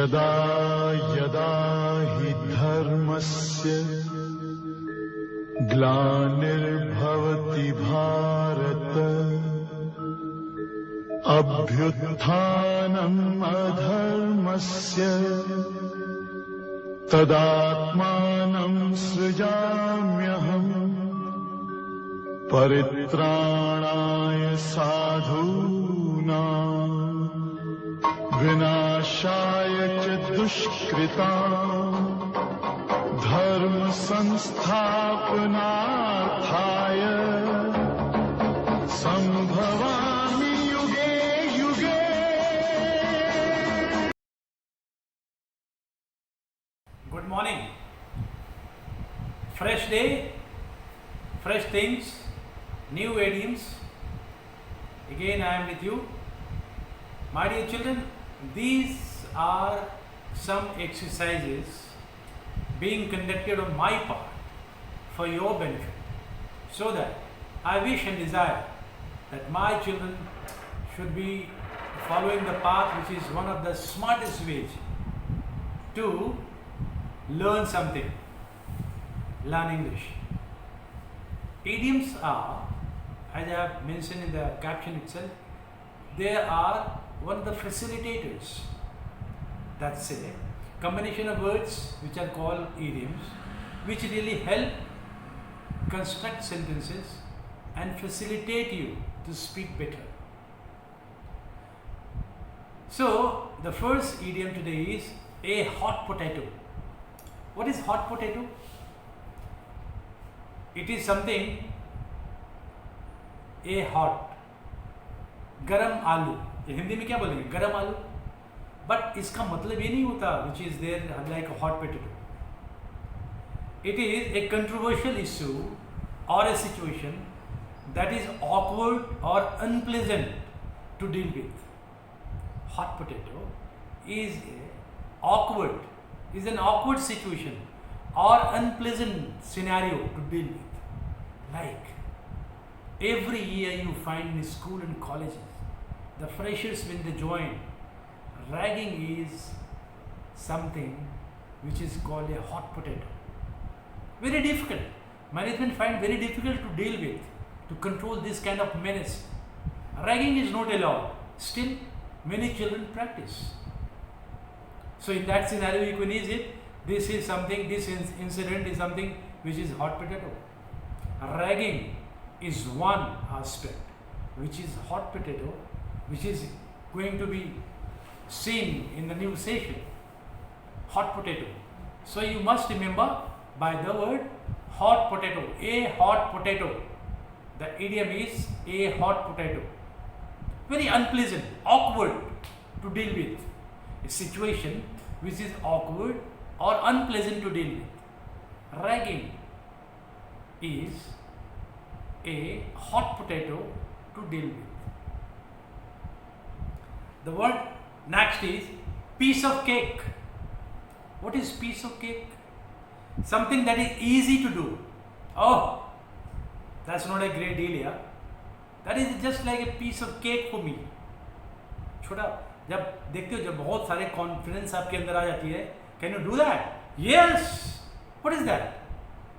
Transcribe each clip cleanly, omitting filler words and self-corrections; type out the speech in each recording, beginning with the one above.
यदा यदा हि धर्मस्य ग्लानिर्भवति भारत अभ्युत्थानम् अधर्मस्य तदात्मानं सृजाम्यहम् परित्राणाय साधूनां विनाशाय च दुष्कृतां धर्म संस्थापनार्थाय संभवामि युगे युगे। Good morning. Fresh day, fresh things, new idioms. Again I am with you. My dear children, these are some exercises being conducted on my part for your benefit, so that I wish and desire that my children should be following the path which is one of the smartest ways to learn something, learn English. Idioms are, as I have mentioned in the caption itself, they are one of the facilitators. That's a combination of words which are called idioms, which really help construct sentences and facilitate you to speak better. So, the first idiom today is a hot potato. What is hot potato? It is something, a hot, गरम आलू, हिंदी में क्या बोलेंगे, गरम आलू, but इसका मतलब ये नहीं होता which is there like a hot potato. It is a controversial issue or a situation that is awkward or unpleasant to deal with. Hot potato is an awkward situation or unpleasant scenario to deal with. Like every year you find in school and colleges, the freshers when they join, ragging is something which is called a hot potato. Very difficult. Management find very difficult to deal with, to control this kind of menace. Ragging is not allowed. Still, many children practice. So in that scenario, you can use it. This is something, this incident is something which is hot potato. Ragging is one aspect which is hot potato, which is going to be seen in the new session. Hot potato. So you must remember by the word hot potato, a hot potato. The idiom is a hot potato. Very unpleasant, awkward to deal with. A situation which is awkward or unpleasant to deal with. Ragging is a hot potato to deal with. The word next is piece of cake. What is piece of cake? Something that is easy to do. Oh, that's not a great deal, yeah. That is just like a piece of cake for me. छोटा जब देखते हो जब बहुत सारे confidence आपके अंदर आ जाती है, can you do that? Yes. What is that?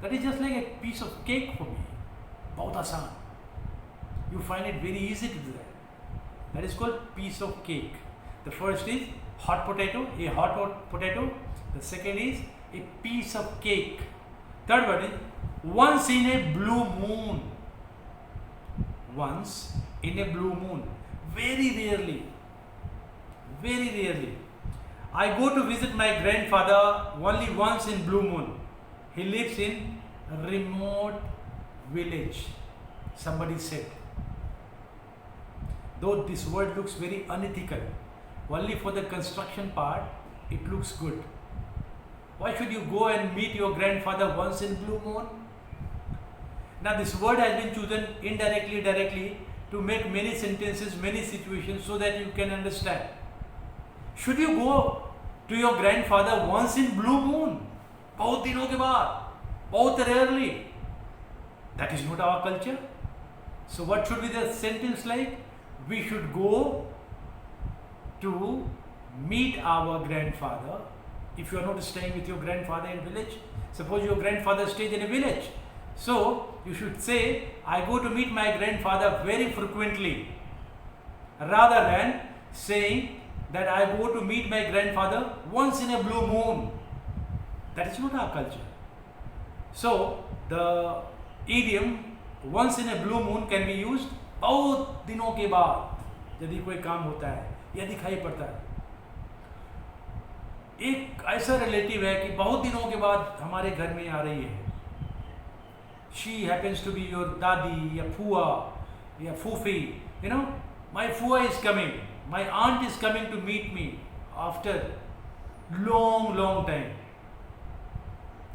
That is just like a piece of cake for me. बहुत आसान. You find it very easy to do that. That is called piece of cake. The first is hot potato, a hot potato. The second is a piece of cake. Third word is once in a blue moon. Once in a blue moon. Very rarely. Very rarely. I go to visit my grandfather only once in blue moon. He lives in a remote village. Somebody said. Though this word looks very unethical, only for the construction part, it looks good. Why should you go and meet your grandfather once in blue moon? Now this word has been chosen indirectly, directly to make many sentences, many situations so that you can understand. Should you go to your grandfather once in blue moon? बहुत दिनों के बाद, बहुत rarely. That is not our culture. So what should be the sentence like? We should go to meet our grandfather. If you are not staying with your grandfather in village, suppose your grandfather stays in a village, so you should say, I go to meet my grandfather very frequently, rather than saying that I go to meet my grandfather once in a blue moon. That is not our culture. So the idiom once in a blue moon can be used बहुत दिनों के बाद यदि कोई काम होता है या दिखाई पड़ता है. एक ऐसा रिलेटिव है कि बहुत दिनों के बाद हमारे घर में आ रही है. She happens to be your dadi या फुआ या phuphi. You know, my fua is coming, my aunt is coming to meet me after long time.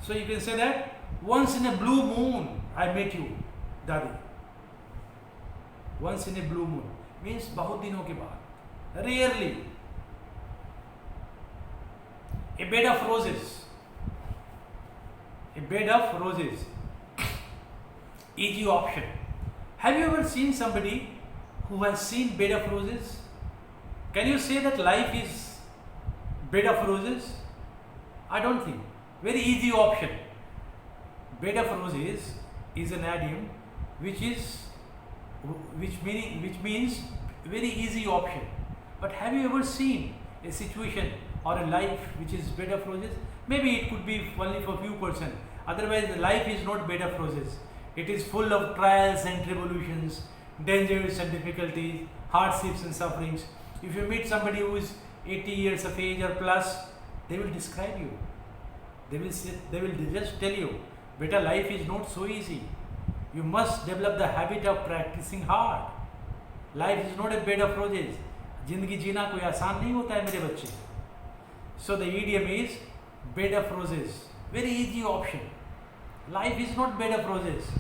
So you can say that once in a blue moon I met you, Dadi. Once in a blue moon means बहुत दिनों के बाद, rarely. A bed of roses. A bed of roses. Easy option. Have you ever seen somebody who has seen bed of roses? Can you say that life is bed of roses? I don't think. Very easy option. Bed of roses is an idiom which means very easy option. But have you ever seen a situation or a life which is bed of roses? Maybe it could be only for few percent. Otherwise, the life is not bed of roses. It is full of trials and tribulations, dangers and difficulties, hardships and sufferings. If you meet somebody who is 80 years of age or plus, they will describe you. They will just tell you, beta, life is not so easy. You must develop the habit of practicing hard. Life is not a bed of roses. जिंदगी जीना कोई आसान नहीं होता है मेरे बच्चे. So the idiom is bed of roses. Very easy option. Life is not bed of roses.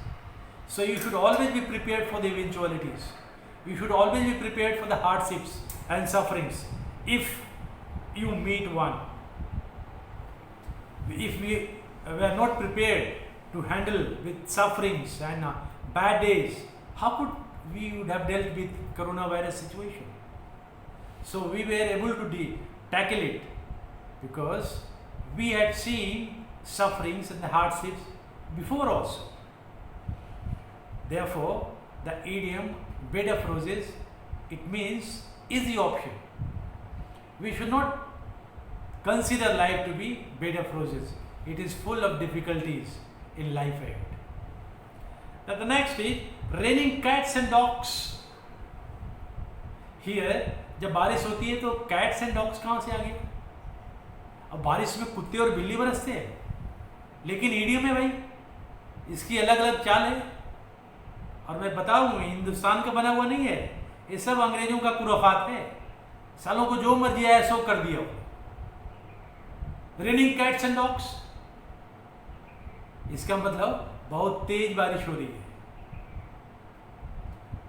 So you should always be prepared for the eventualities. You should always be prepared for the hardships and sufferings. If you meet one, if we were not prepared to handle with sufferings and bad days, how could we would have dealt with coronavirus situation? So we were able to tackle it because we had seen sufferings and the hardships before also. Therefore, the idiom bed of roses, it means easy option. We should not consider life to be bed of roses. It is full of difficulties in life ahead. Now the next is raining cats and dogs. Here, जब बारिश होती है तो cats and dogs कहाँ से आ गए? अब बारिश में कुत्ते और बिल्ली बरसते हैं, लेकिन इडियम है भाई, इसकी अलग अलग चाल है. और मैं बताऊँ, हिंदुस्तान का बना हुआ नहीं है, ये सब अंग्रेजों का खुराफात है. सालों को जो मर्जी आया सो कर दिया. रेनिंग कैट्स एंड डॉग्स, इसका मतलब बहुत तेज बारिश हो रही है.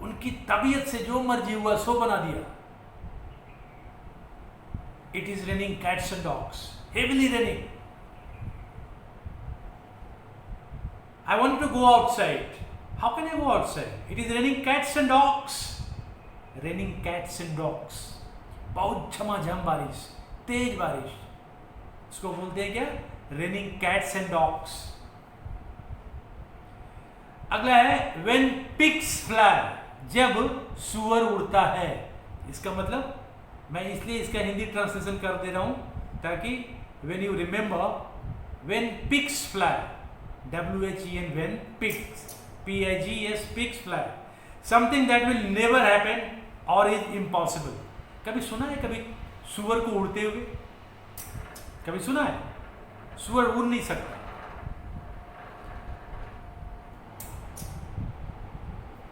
उनकी तबीयत से जो मर्जी हुआ सो बना दिया. It is raining cats and dogs, heavily raining. I want to go outside. How can I go outside? It is raining cats and dogs. Raining cats and dogs. बहुत झमाझम बारिश, तेज बारिश. इसको बोलते हैं क्या? Raining cats and dogs. अगला है when pigs fly, जब सुअर उड़ता है. इसका मतलब मैं इसलिए इसका हिंदी ट्रांसलेशन कर दे रहा हूं ताकि when you remember, when pigs fly, WHEN, when pigs, PIGS, pigs fly, something that will never happen or is impossible. कभी सुना है कभी सुअर को उड़ते हुए? कभी सुना है? सुअर उड़ नहीं सकता.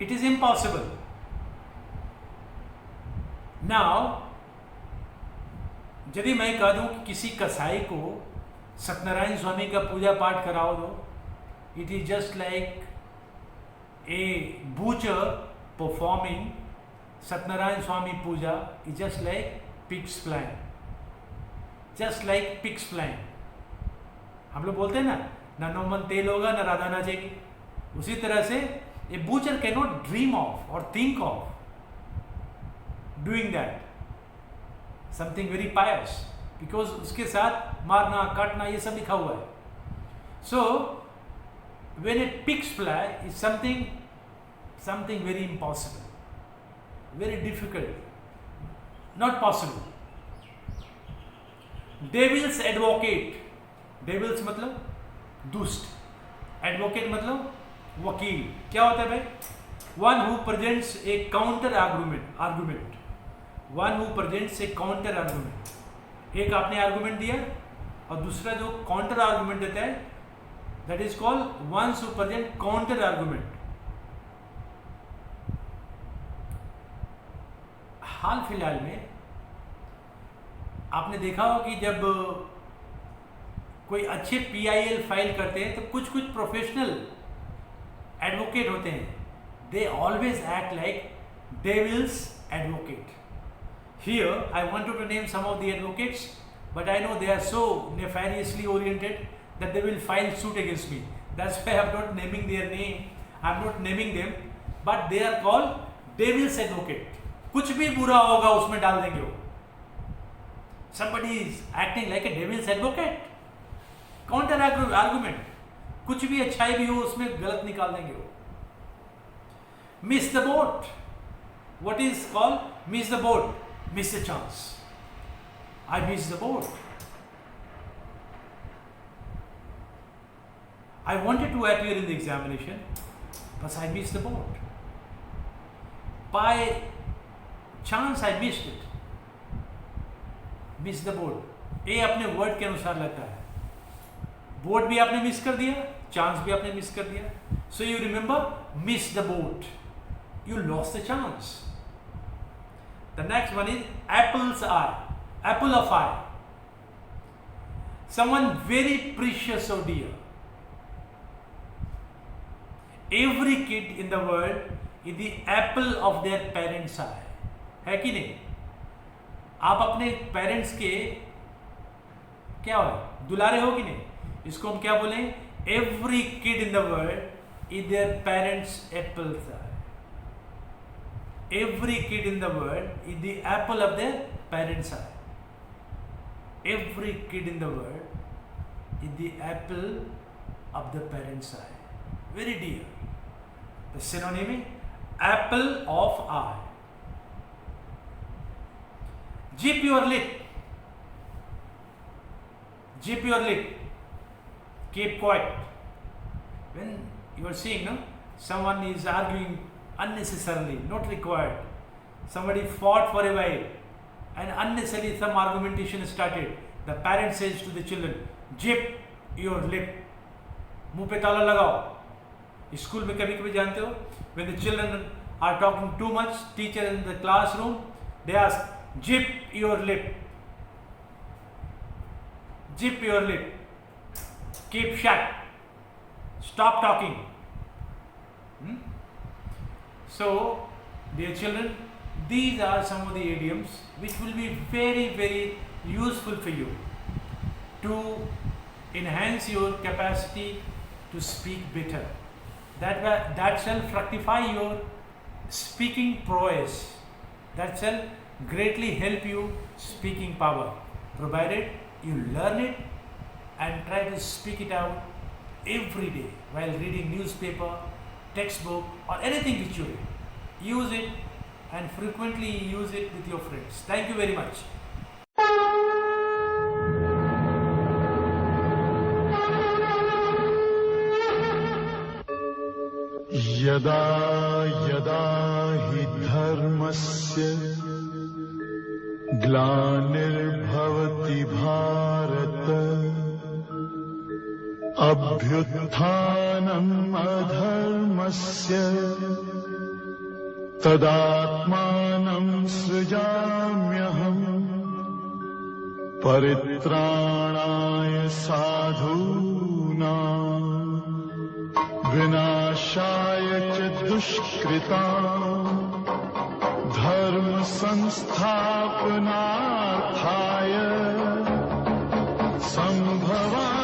It is impossible. Now, यदि मैं कह दूं कि किसी कसाई को सत्यनारायण स्वामी का पूजा पाठ कराओ दो, it is just like a butcher performing Satnarayan Swami puja is just like pigs flying. Just like pigs flying. हम लोग बोलते हैं ना नो मन तेल होगा ना राधा नाचेगी. उसी तरह से a butcher cannot dream of or think of doing that. Something very Payas, because उसके साथ मारना काटना ये सब लिखा हुआ है. सो when a pig's fly is something very impossible, very difficult, not possible. Devil's advocate, devils मतलब दुष्ट, advocate मतलब वकील. क्या होता है भाई? One who presents a counter argument. One who presents a counter argument. एक आपने आर्गुमेंट दिया और दूसरा जो काउंटर आर्गुमेंट देता है, that is called one who present counter argument. हाल फिलहाल में आपने देखा हो कि जब कोई अच्छे PIL फाइल करते हैं तो कुछ प्रोफेशनल एडवोकेट होते हैं, they always act like devil's advocate. Here I wanted to name some of the advocates, but I know they are so nefariously oriented that they will file suit against me. That's why I'm not naming their name. I'm not naming them, but they are called devil's advocate. कुछ भी बुरा होगा उसमें डाल देंगे वो. Somebody is acting like a devil's advocate. Counter argument. कुछ भी अच्छाई भी हो उसमें गलत निकाल देंगे वो. Miss the boat. What is called miss the boat? Miss the chance. I missed the boat. I wanted to appear in the examination, but I missed the boat. By chance I missed it. Miss the boat. ये अपने word के अनुसार लगता है. Boat भी आपने miss कर दिया, चांस भी आपने मिस कर दिया. So you remember, miss the boat. You lost the chance. The next one is apple's eye. Apple of eye. Someone very precious or dear. Every kid in the world is the apple of their parents' eye. है कि नहीं? आप अपने parents के क्या हो दुलारे हो कि नहीं? इसको हम क्या बोलें? Every kid in the world is their parents' apple's eye. Every kid in the world is the apple of their parents' eye. Every kid in the world is the apple of the parents' eye. Very dear. The synonym is apple of eye. Zip your lip. Zip your lip. Keep quiet. When you are seeing, no, someone is arguing unnecessarily, not required. Somebody fought for a while and unnecessarily some argumentation started. The parent says to the children, zip your lip. मुंह पे ताला लगाओ. School में कभी कभी जानते हो, when the children are talking too much, teacher in the classroom, they ask, zip your lip. Zip your lip. Keep shut. Stop talking. So, dear children, these are some of the idioms which will be very, very useful for you to enhance your capacity to speak better. That shall fructify your speaking prowess. That shall greatly help you speaking power, provided you learn it and try to speak it out every day while reading newspaper, textbook or anything which you read. Use it and frequently use it with your friends. Thank you very much. यदा यदा हि धर्मस्य ग्लानिर्भवति भारत अभ्युत्थानम् अधर्मस्य तदात्मानं सृजाम्यहम् परित्राणाय साधूनां विनाशाय च दुष्कृतां धर्म संस्थापनार्थाय संभवामि